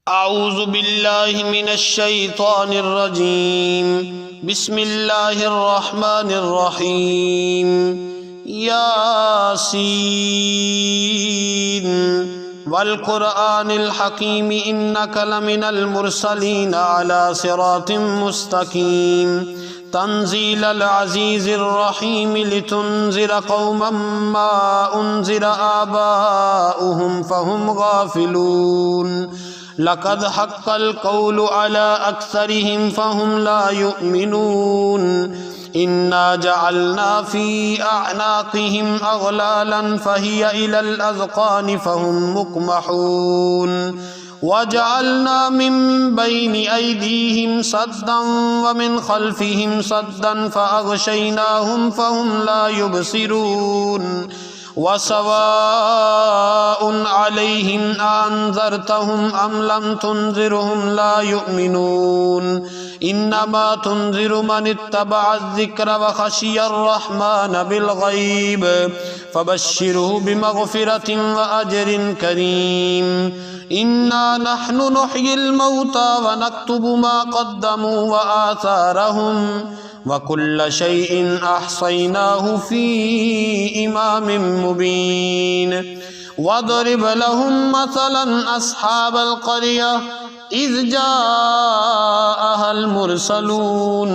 أعوذ بالله من الشيطان الرجيم بسم الله الرحمن الرحيم ياسين والقرآن الحكيم إنك لمن المرسلين على صراط مستقيم تنزيل العزيز الرحيم لتنذر قوما ما أنذر آباؤهم فهم غافلون لقد حق القول على أكثرهم فهم لا يؤمنون إنا جعلنا في أعناقهم أغلالا فهي إلى الأذقان فهم مقمحون وجعلنا من بين أيديهم سدا ومن خلفهم سدا فأغشيناهم فهم لا يبصرون وسواء عليهم أنذرتهم أم لم تنذرهم لا يؤمنون إنما تنذر من اتبع الذكر وخشي الرحمن بالغيب فبشره بمغفرة وأجر كريم إنا نحن نحيي الموتى ونكتب ما قدموا وآثارهم وكل شيء أحصيناه في إمام مبين واضرب لهم مثلا أصحاب القرية إذ جاءها المرسلون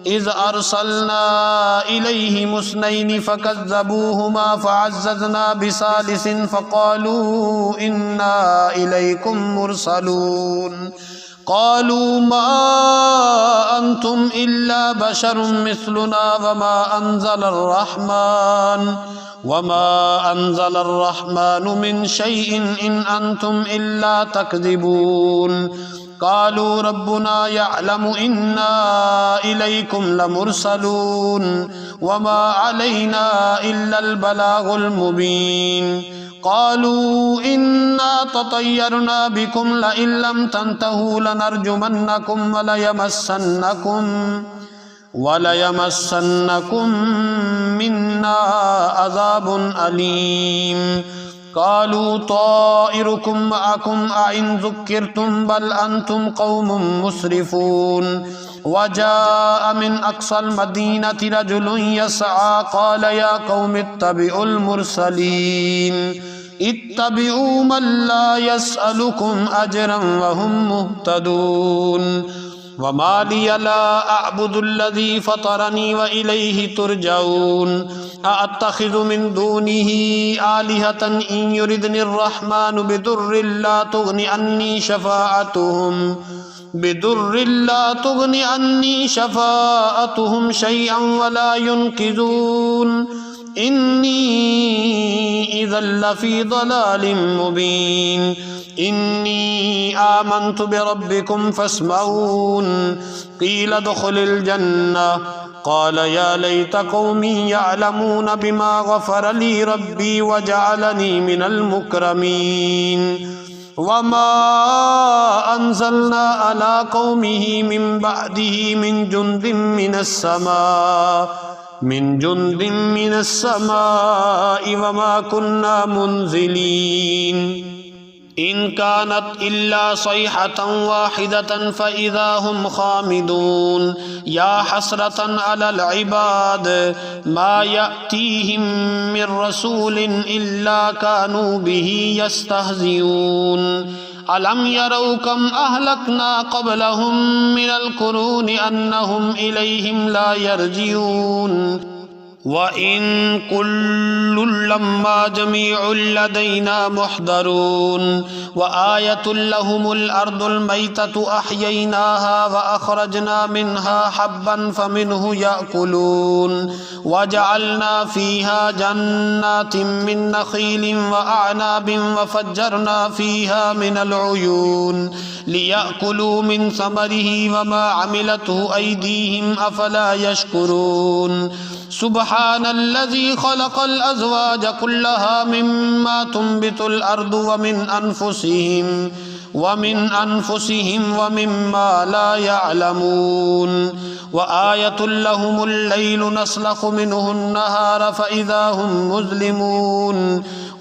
إذ أرسلنا إليهم اثنين فكذبوهما فعززنا بثالث فقالوا إنا إليكم مرسلون قالوا ما أنتم إلا بشر مثلنا وما أنزل الرحمن من شيء إن أنتم إلا تكذبون قالوا ربنا يعلم إنا إليكم لمرسلون وما علينا إلا البلاغ المبين قالوا إنا تطيرنا بكم لئن لم تنتهوا لنرجمنكم وليمسنكم منا عذاب أليم قالوا طائركم معكم أئن ذكرتم بل أنتم قوم مسرفون وجاء من أقصى المدينة رجل يسعى قال يا قوم اتبعوا المرسلين اتبعوا من لا يسألكم أجرا وهم مهتدون وما لي لا أعبد الذي فطرني وإليه ترجعون أأتخذ من دونه آلهة إن يردني الرحمن بضر لا تغني عني شفاعتهم شيئا ولا ينقذون إني إذا لفي ضلال مبين إني آمنت بربكم فاسمعون قيل ادخل الجنة قال يا ليت قومي يعلمون بما غفر لي ربي وجعلني من المكرمين وما أنزلنا على قومه من بعده من جند من السماء وما كنا منزلين إن كانت إلا صيحة واحدة فإذا هم خامدون يا حسرة على العباد ما يأتيهم من رسول إلا كانوا به يستهزئون ألم يروا كم أهلكنا قبلهم من القرون أنهم إليهم لا يرجعون وإن كل لما جميع لدينا محضرون وآية لهم الأرض الميتة أحييناها وأخرجنا منها حبا فمنه يأكلون وجعلنا فيها جنات من نخيل وأعناب وفجرنا فيها من العيون ليأكلوا من ثمره وما عملته أيديهم أفلا يشكرون سبحان الذي خلق الأزواج كلها مما تنبت الأرض ومن أنفسهم ومما لا يعلمون وآية لهم الليل نسلخ منه النهار فإذا هم مظلمون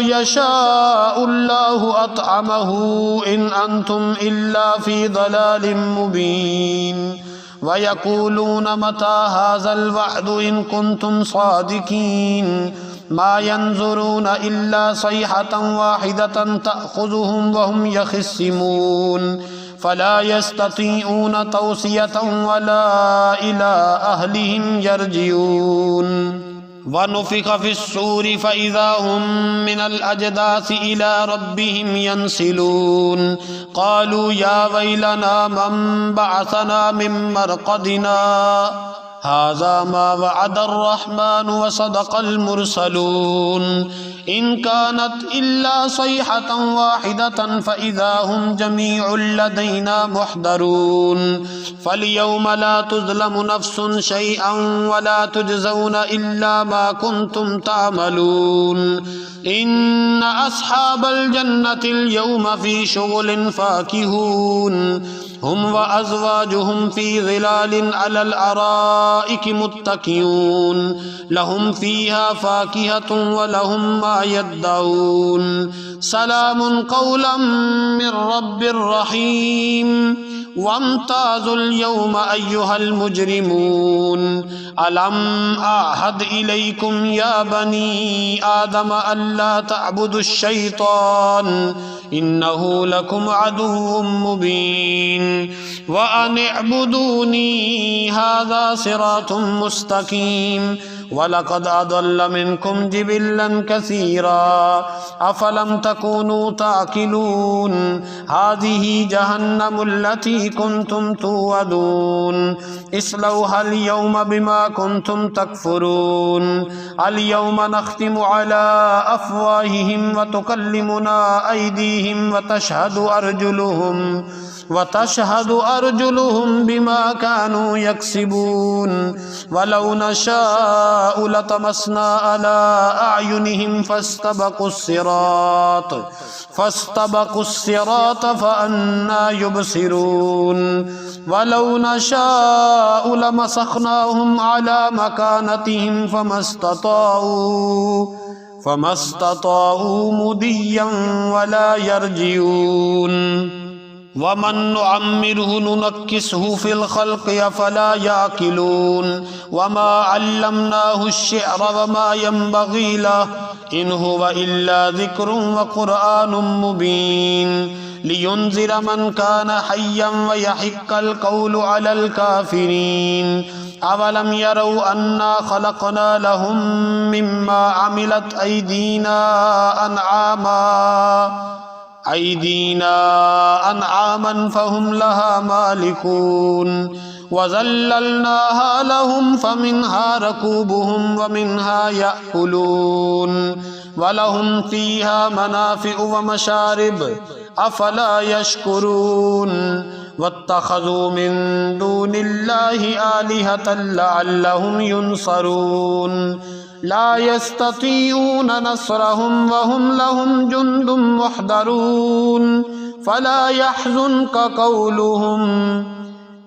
يشاء الله أطعمه إن أنتم إلا في ضلال مبين ويقولون متى هذا الوعد إن كنتم صادقين ما ينظرون إلا صيحة واحدة تأخذهم وهم يخصمون فلا يستطيعون توصية ولا إلى أهلهم يرجعون ونفخ في الصور فإذا هم من الأجداث إلى ربهم ينسلون قالوا يا ويلنا من بعثنا من مرقدنا هذا ما وعد الرحمن وصدق المرسلون إن كانت إلا صيحة واحدة فإذا هم جميع لدينا محضرون فاليوم لا تظلم نفس شيئا ولا تجزون إلا ما كنتم تعملون إن أصحاب الجنة اليوم في شغل فاكهون هم وأزواجهم في ظلال على الأرائك متكئون لهم فيها فاكهة ولهم ما يدعون سلام قولا من رب رحيم وامتازوا اليوم أيها المجرمون ألم أعهد إليكم يا بني آدم ألا تعبدوا الشيطان إنه لكم عدو مبين وأن اعبدوني هذا صراط مستقيم ولقد أضل منكم جبلا كثيرا أفلم تكونوا تعقلون هذه جهنم التي كنتم توعدون اصلوها اليوم بما كنتم تكفرون اليوم نختم على أفواههم وتكلمنا أيديهم وتشهد أرجلهم بما كانوا يكسبون ولو نشاء لطمسنا على أعينهم فاستبقوا الصراط فأنى يبصرون ولو نشاء لمسخناهم على مكانتهم فما استطاعوا مضيا ولا يرجعون ومن نعمره ننكسه في الخلق أفلا يعقلون وما علمناه الشعر وما ينبغي له إن هو إلا ذكر وقرآن مبين لينذر من كان حيا ويحق القول على الكافرين أولم يروا أنا خلقنا لهم مما عملت أيدينا أنعاما فهم لها مالكون وذللناها لهم فمنها ركوبهم ومنها يأكلون ولهم فيها منافع ومشارب أفلا يشكرون واتخذوا من دون الله آلهة لعلهم ينصرون لا يستطيعون نصرهم وهم لهم جند محضرون فلا يحزنك قولهم